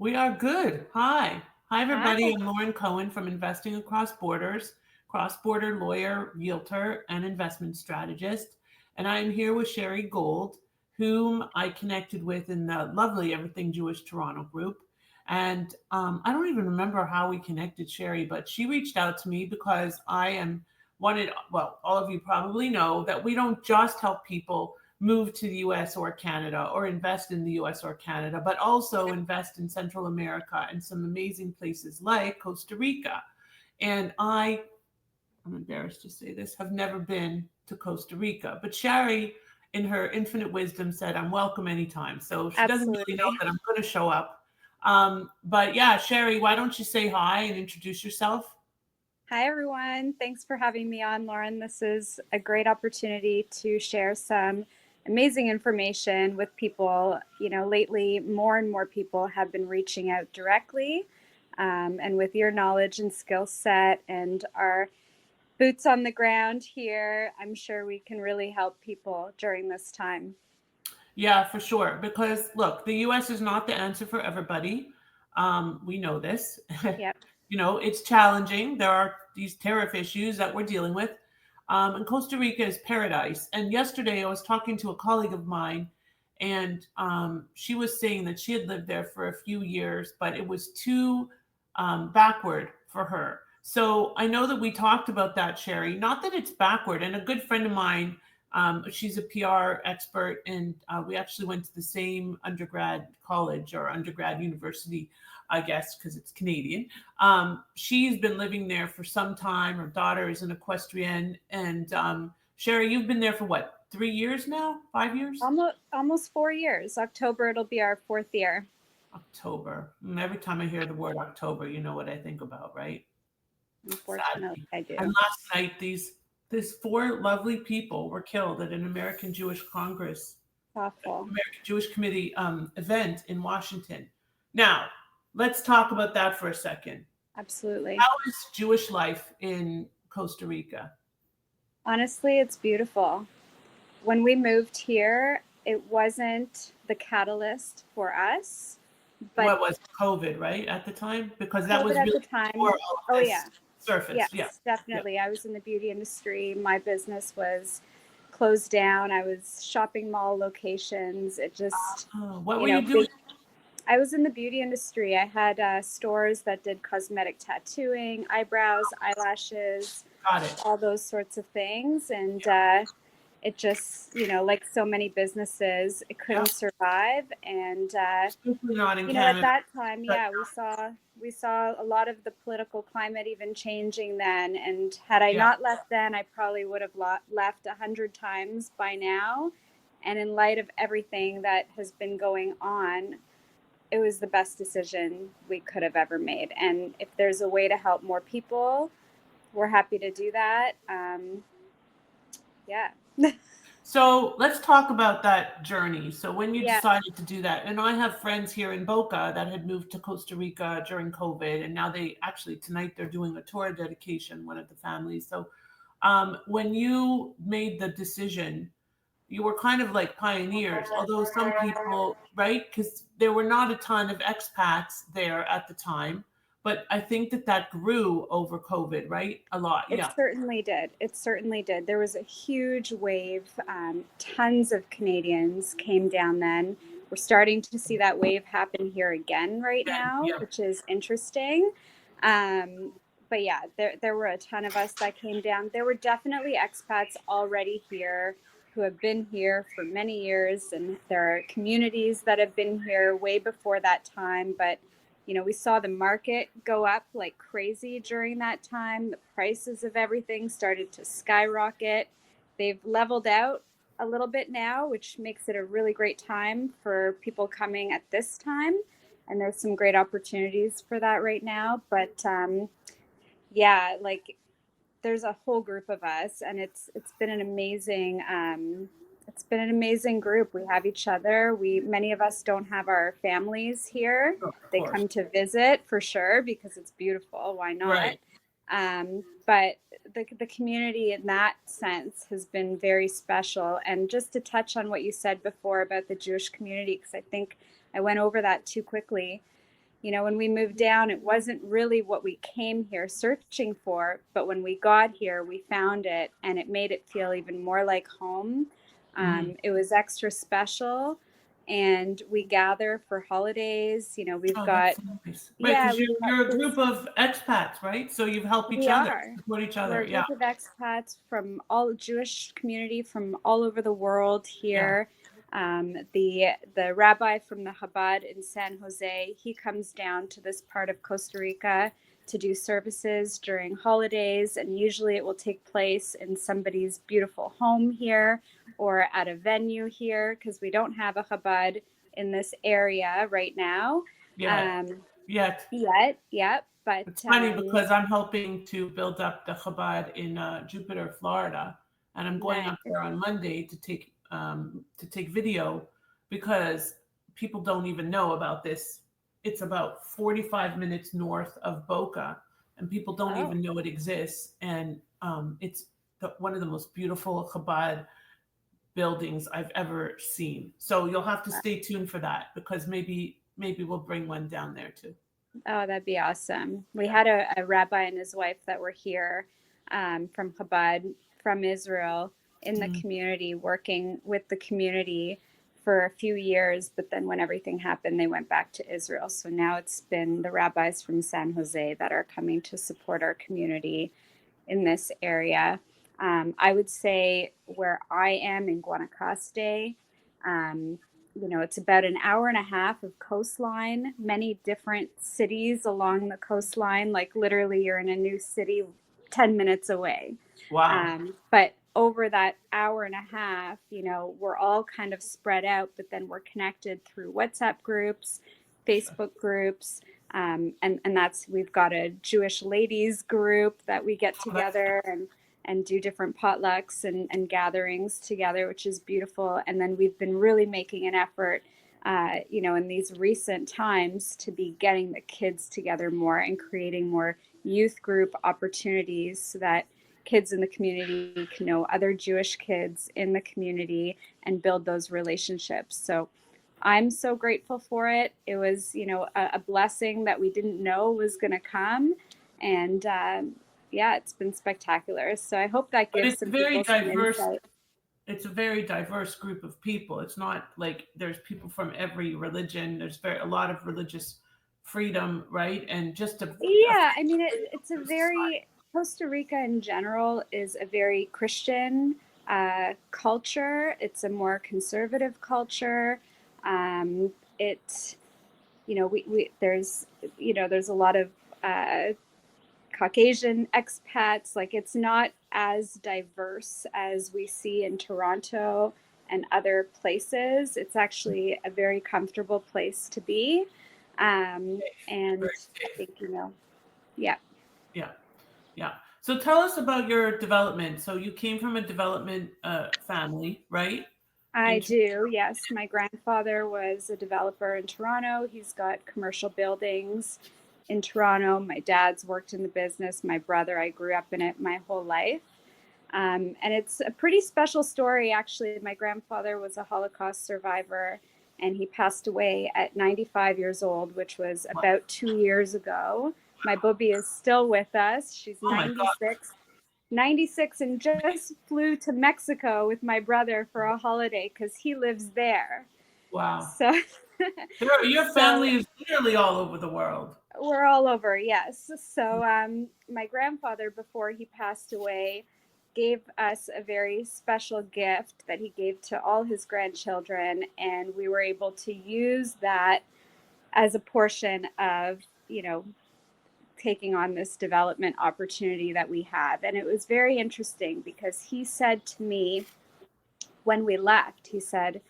We are good. Hi. Hi, everybody. Hi. I'm Lauren Cohen from Investing Across Borders, cross border lawyer, realtor, and investment strategist. And I am here with Shari Gold, whom I connected with in the lovely Everything Jewish Toronto group. And I don't even remember how we connected, Sherry, but she reached out to me because I am wanted, well, all of you probably know that we don't just help people move to the US or Canada or invest in the US or Canada, but also invest in Central America and some amazing places like Costa Rica. And I'm embarrassed to say this, have never been to Costa Rica. But Shari, in her infinite wisdom, said, I'm welcome anytime. So she doesn't really know Absolutely. that I'm going to show up. But yeah, Shari, why don't you say hi and introduce yourself? Hi, everyone. Thanks for having me on, Lauren. This is a great opportunity to share some amazing information with people. Lately, more and more people have been reaching out directly. And with your knowledge and skill set and our boots on the ground here, I'm sure we can really help people during this time. Yeah, for sure. Because look, the US is not the answer for everybody. We know this. Yep. It's challenging. There are these tariff issues that we're dealing with. And Costa Rica is paradise. And yesterday I was talking to a colleague of mine, and she was saying that she had lived there for a few years, but it was too backward for her. So I know that we talked about that, Sherry. Not that it's backward. And a good friend of mine, she's a PR expert, and we actually went to the same undergrad college or undergrad university, I guess, because it's Canadian. She's been living there for some time. Her daughter is an equestrian. And Sherry, you've been there for what, 3 years now? 5 years? Almost 4 years. October, it'll be our fourth year. October. Every time I hear the word October, you know what I think about, right? Unfortunately, Sadly. I And do. last night, these four lovely people were killed at an American Jewish Congress, Awful. American Jewish Committee event in Washington. Now, let's talk about that for a second. Absolutely. How is Jewish life in Costa Rica? Honestly, it's beautiful. When we moved here, it wasn't the catalyst for us, but What was COVID, right, at the time? Because that COVID was at really the time. before all Oh, of yeah. this surfaced. Yeah. Yes, Yeah. definitely. I was in the beauty industry. My business was closed down. I was shopping mall locations. It just, Oh, what you were know, you doing? big. I was in the beauty industry. I had stores that did cosmetic tattooing, eyebrows, eyelashes, Got it. all those sorts of things. And it just, like so many businesses, it Yeah. couldn't survive. And Especially not in at Canada. that time, But yeah, we saw a lot of the political climate even changing then. And had I yeah. not left then, I probably would have left 100 times by now. And in light of everything that has been going on, it was the best decision we could have ever made. And if there's a way to help more people, we're happy to do that. Yeah. So let's talk about that journey. So when you Yeah. decided to do that, and I have friends here in Boca that had moved to Costa Rica during COVID, and now they actually tonight they're doing a tour dedication, one of the families. So when you made the decision, you were kind of like pioneers, although some people, right? Because there were not a ton of expats there at the time, but I think that grew over COVID, right? A lot, It yeah. certainly did. It certainly did. There was a huge wave. Tons of Canadians came down then. We're starting to see that wave happen here again right Again, now, yeah. which is interesting. Um, but yeah, there were a ton of us that came down. There were definitely expats already here who have been here for many years, and there are communities that have been here way before that time. But we saw the market go up like crazy during that time. The prices of everything started to skyrocket. They've leveled out a little bit now, which makes it a really great time for people coming at this time. And there's some great opportunities for that right now. But yeah, like there's a whole group of us, and it's been an amazing group. We have each other. We Many of us don't have our families here. Sure, of They course. come to visit for sure because it's beautiful. Why not? Right. But the community in that sense has been very special. And just to touch on what you said before about the Jewish community, because I think I went over that too quickly. when we moved down, it wasn't really what we came here searching for, but when we got here, we found it, and it made it feel even more like home. It was extra special, and we gather for holidays. We've Oh, got, that's nice. Right, yeah, because we've got you're a this. group of expats, right? So you help each We other, are. support each We're other. a Yeah, group of expats from all Jewish community from all over the world yeah. here. The rabbi from the Chabad in San Jose, he comes down to this part of Costa Rica to do services during holidays, and usually it will take place in somebody's beautiful home here or at a venue here because we don't have a Chabad in this area right now. Yeah, Um, yeah. yet, but It's funny because I'm helping to build up the Chabad in Jupiter, Florida, and I'm going nice. up there on Monday to take video because people don't even know about this. It's about 45 minutes north of Boca, and people don't Oh. even know it exists. And it's one of the most beautiful Chabad buildings I've ever seen. So you'll have to stay tuned for that because maybe we'll bring one down there too. Oh, that'd be awesome. We Yeah. had a rabbi and his wife that were here from Chabad, from Israel, in the Mm. community, working with the community for a few years. But then when everything happened, they went back to Israel. So now it's been the rabbis from San Jose that are coming to support our community in this area. I would say where I am in Guanacaste, um, it's about an hour and a half of coastline, many different cities along the coastline. Like literally, you're in a new city 10 minutes away. Wow. But over that hour and a half, we're all kind of spread out, but then we're connected through WhatsApp groups, Sure. Facebook groups, and that's we've got a Jewish ladies group that we get Oh, that's together and do different potlucks and gatherings together, which is beautiful. And then we've been really making an effort, in these recent times to be getting the kids together more and creating more youth group opportunities so that kids in the community can know other Jewish kids in the community and build those relationships. So I'm so grateful for it. It was, a blessing that we didn't know was going to come. And yeah, it's been spectacular. So I hope that But gives it's some very people some diverse. insight. It's a very diverse group of people. It's not like there's people from every religion. There's a lot of religious freedom, right? And just a Yeah, I mean, it's a society. very, Costa Rica in general is a very Christian culture. It's a more conservative culture. It, there's, there's a lot of uh, Caucasian expats. Like it's not as diverse as we see in Toronto and other places. It's actually a very comfortable place to be. And Very I safe. think, yeah, Yeah, yeah. So tell us about your development. So you came from a development family, right? I In do. Yes. My grandfather was a developer in Toronto. He's got commercial buildings in Toronto. My dad's worked in the business. My brother, I grew up in it my whole life. And it's a pretty special story, actually. My grandfather was a Holocaust survivor and he passed away at 95 years old, which was about 2 years ago. My booby is still with us. She's oh my God, 96 and just flew to Mexico with my brother for a holiday because he lives there. wow. So, Your so family is literally all over the world. we're all over, yes. So, my grandfather, before he passed away, gave us a very special gift that he gave to all his grandchildren, and we were able to use that as a portion of, taking on this development opportunity that we have. And it was very interesting because he said to me when we left, he said,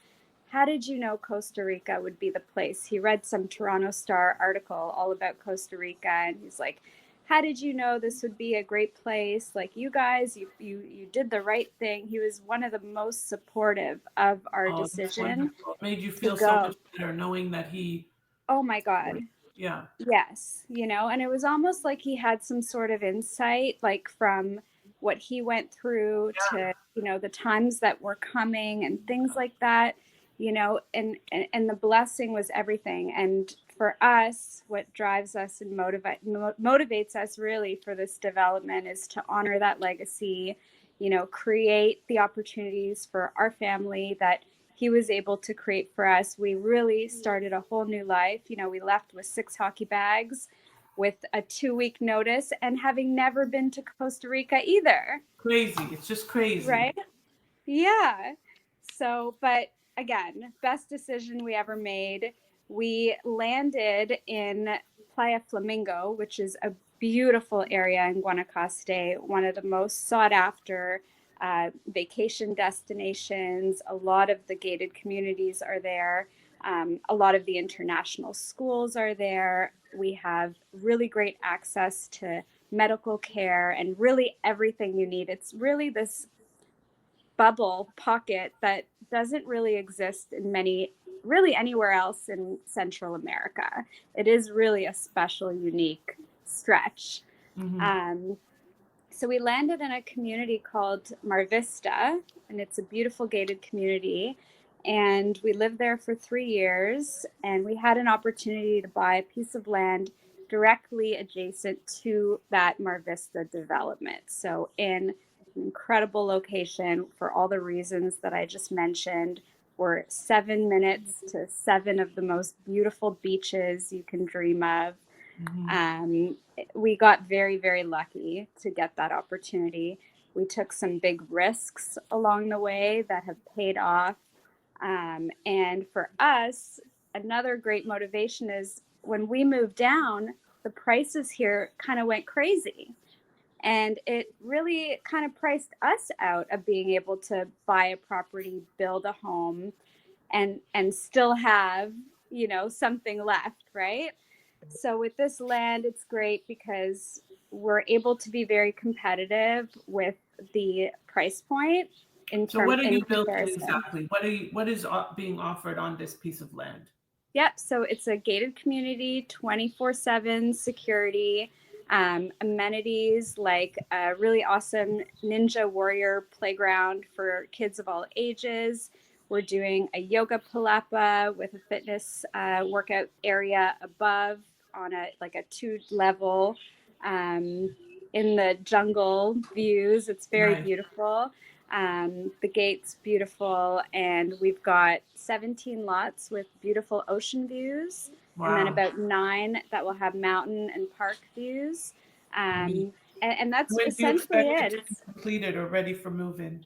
how did you know Costa Rica would be the place? He read some Toronto Star article all about Costa Rica, and he's like, how did you know this would be a great place? Like you guys, you did the right thing. He was one of the most supportive of our Oh, that's decision wonderful. It made you to feel so go. much better knowing that he, Oh my God. yeah. Yes, and it was almost like he had some sort of insight, like from what he went through to, the times that were coming and things like that. you know, and the blessing was everything. And for us, what drives us and motivates us really for this development is to honor that legacy, you know, create the opportunities for our family that he was able to create for us. We really started a whole new life. You know, we left with 6 hockey bags with a 2-week notice and having never been to Costa Rica either. Crazy. It's just crazy. Right? Yeah. So, but again, best decision we ever made. We landed in Playa Flamingo, which is a beautiful area in Guanacaste, one of the most sought after vacation destinations. A lot of the gated communities are there. A lot of the international schools are there. We have really great access to medical care and really everything you need. It's really this bubble pocket that doesn't really exist in really anywhere else in Central America. It is really a special, unique stretch. Hmm. Um, so we landed in a community called Mar Vista, and it's a beautiful gated community. And we lived there for 3 years, and we had an opportunity to buy a piece of land directly adjacent to that Mar Vista development. So in an incredible location for all the reasons that I just mentioned. We're 7 minutes to 7 of the most beautiful beaches you can dream of. Hmm. Um, we got very, very lucky to get that opportunity. We took some big risks along the way that have paid off. And for us, another great motivation is when we moved down, the prices here kind of went crazy. And it really kind of priced us out of being able to buy a property, build a home, and still have, you know, something left, right? So with this land, it's great because we're able to be very competitive with the price point So what are in you building comparison. exactly? What is being offered on this piece of land? Yep. So it's a gated community, 24/7 security, amenities like a really awesome Ninja Warrior playground for kids of all ages. We're doing a yoga palapa with a fitness workout area above on a like a 2 level um, in the jungle views. It's very Nice. beautiful. The gate's beautiful, and we've got 17 lots with beautiful ocean views, and then Wow. about 9 that will have mountain and park views. Nice. And that's When do you essentially expect it it. to be completed or ready for move-in?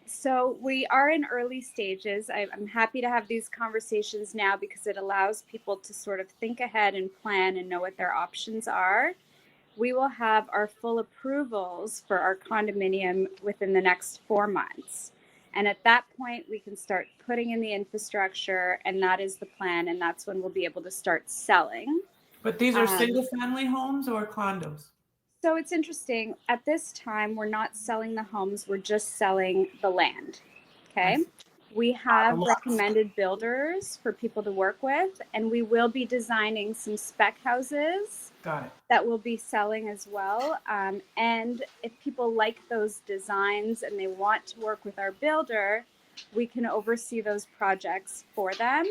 So we are in early stages. I'm happy to have these conversations now because it allows people to sort of think ahead and plan and know what their options are. We will have our full approvals for our condominium within the next 4 months. And at that point, we can start putting in the infrastructure, and that is the plan. And that's when we'll be able to start selling. But these are Um, single-family homes or condos? so it's interesting. At this time, we're not selling the homes, we're just selling the land. I Okay. see. We The have lots. recommended builders for people to work with, and we will be designing some spec houses Got it. that will be selling as well. And if people like those designs and they want to work with our builder, we can oversee those projects for them,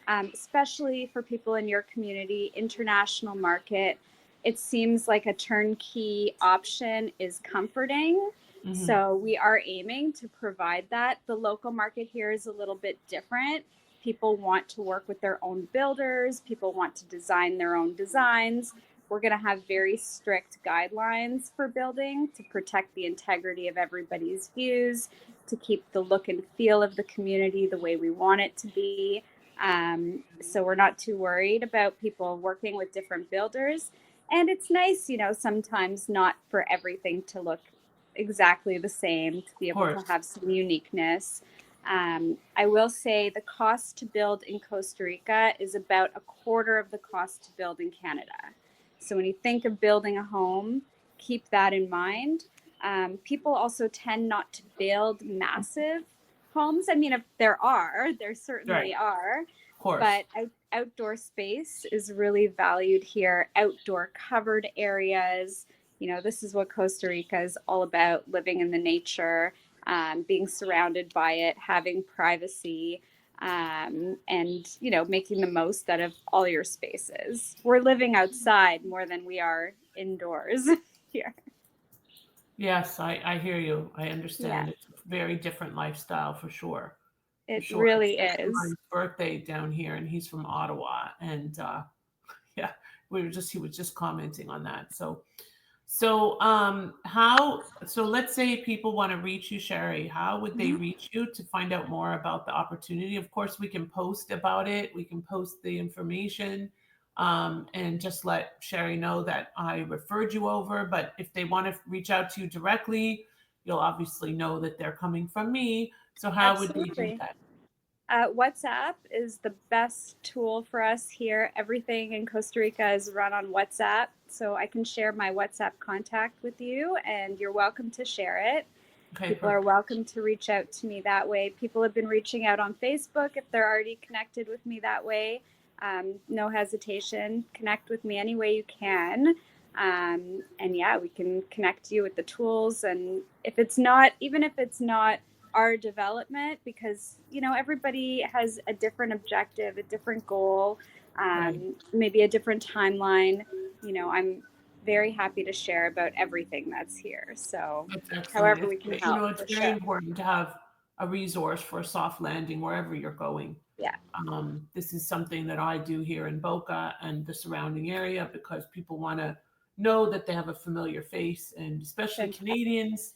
especially for people in your community, international market. It seems like a turnkey option is comforting. Hmm. So we are aiming to provide that. The local market here is a little bit different. People want to work with their own builders, people want to design their own designs. We're going to have very strict guidelines for building to protect the integrity of everybody's views, to keep the look and feel of the community the way we want it to be. So we're not too worried about people working with different builders. And it's nice, you know, sometimes not for everything to look exactly the same, to be Of able to course. have some uniqueness. I will say the cost to build in Costa Rica is about a quarter of the cost to build in Canada. So when you think of building a home, keep that in mind. People also tend not to build massive homes. I mean, if there Right. certainly are, Of course. but outdoor space is really valued here. Outdoor covered areas. You know, this is what Costa Rica is all about: living in the nature, being surrounded by it, having privacy. and making the most out of all your spaces. We're living outside more than we are indoors here. Yes, I hear you. I Yeah, understand. It's a very different lifestyle for sure. For it sure. It's really my is. son's birthday down here, and he's from Ottawa. And yeah, he was just commenting on that. So let's say people want to reach you, Sherry. How would they Mhm. reach you to find out more about the opportunity? Of course, we can post about it. We can post the information, and just let Sherry know that I referred you over. But if they want to reach out to you directly, you'll obviously know that they're coming from me. So how would they do Absolutely. that? WhatsApp is the best tool for us here. Everything in Costa Rica is run on WhatsApp. So I can share my WhatsApp contact with you, and you're welcome to share it. Okay, People are perfect. welcome to reach out to me that way. People have been reaching out on Facebook if they're already connected with me that way. No hesitation. Connect with me any way you can. And yeah, we can connect you with the tools. And if it's not, even if it's not our development, because everybody has a different objective, a different goal, Right. maybe a different timeline. I'm very happy to share about everything that's here. So That's excellent. however we can help, It's for very sure. important to have a resource for a soft landing wherever you're going. Yeah. This is something that I do here in Boca and the surrounding area because people want to know that they have a familiar face, and especially Fantastic. Canadians,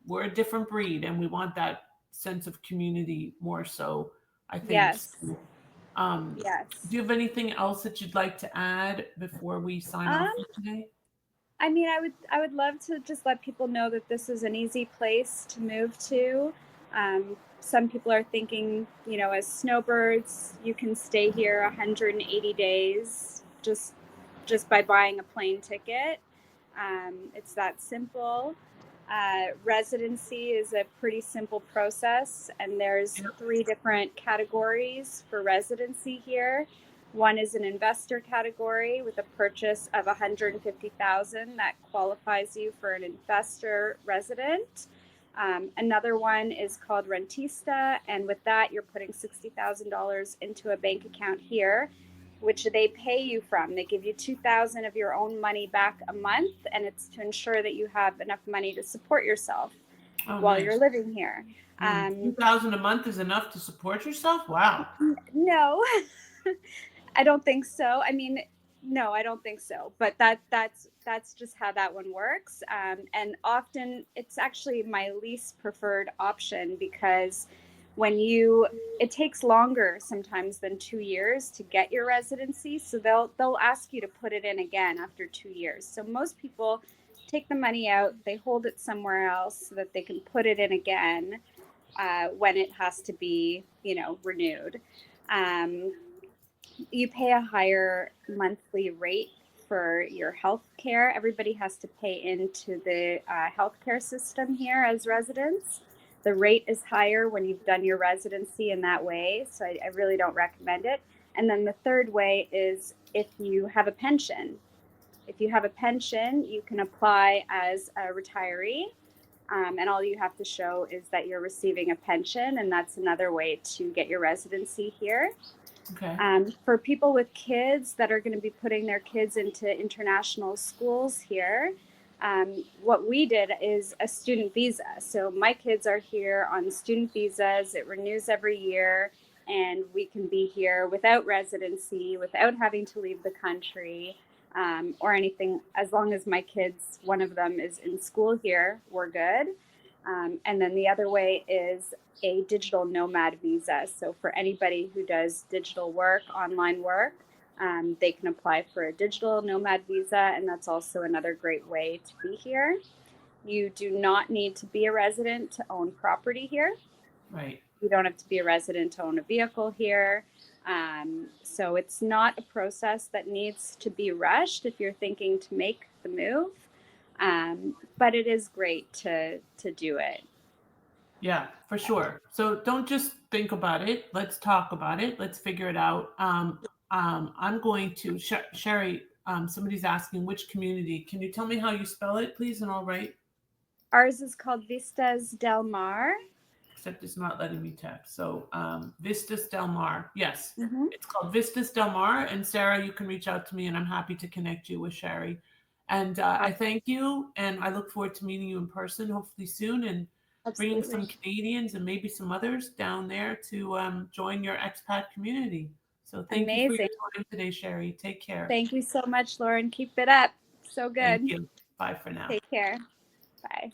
we're a different breed, and we want that sense of community more so, I think. Yes. So, um, do Yes. you have anything else that you'd like to add before we sign Um, off for today? I mean, I would love to just let people know that this is an easy place to move to. Some people are thinking, as snowbirds, you can stay here 180 days just by buying a plane ticket. It's that simple. Residency is a pretty simple process, and there's Yeah. 3 different categories for residency here. One is an investor category with a purchase of 150,000 that qualifies you for an investor resident. Another one is called rentista, and with that, you're putting $60,000 into a bank account here, which they pay you from. They give you 2,000 of your own money back a month, and it's to ensure that you have enough money to support yourself Oh, while you're nice. living here. Two thousand a month is enough to support yourself? Wow. No, I don't think so. I mean, no, I don't think so. But that's just how that one works. And often it's actually my least preferred option because when you it takes longer sometimes than 2 years to get your residency. So they'll ask you to put it in again after 2 years. So most people take the money out, they hold it somewhere else so that they can put it in again when it has to be, renewed. Um, you pay a higher monthly rate for your health care. Everybody has to pay into the healthcare system here as residents. The rate is higher when you've done your residency in that way, so I really don't recommend it. And then the third way is if you have a pension. If you have a pension, you can apply as a retiree, and all you have to show is that you're receiving a pension, and that's another way to get your residency here. Okay. For people with kids that are going to be putting their kids into international schools here, what we did is a student visa. So my kids are here on student visas. It renews every year, and we can be here without residency, without having to leave the country, or anything. As long as my kids, one of them is in school here, we're good. And then the other way is a digital nomad visa. So for anybody who does digital work, online work, they can apply for a digital nomad visa, and that's also another great way to be here. You do not need to be a resident to own property here. Right. You don't have to be a resident to own a vehicle here. So it's not a process that needs to be rushed if you're thinking to make the move. But it is great to do it. Yeah, for sure. So don't just think about it. Let's talk about it. Let's figure it out. I'm going to Sherry. Somebody's asking which community. Can you tell me how you spell it, please? And I'll write. Ours is called Vistas del Mar. except it's not letting me text. So Vistas Del Mar. Yes, Hmm. it's called Vistas Del Mar. And Sarah, you can reach out to me, and I'm happy to connect you with Shari. And I thank you, and I look forward to meeting you in person, hopefully soon, and bringing some Absolutely. Canadians and maybe some others down there to join your expat community. So thank you for your Amazing. time today, Shari. Take care. Thank you so much, Lauren. Keep it up. So Thank good. you. Bye for now. Take care. Bye.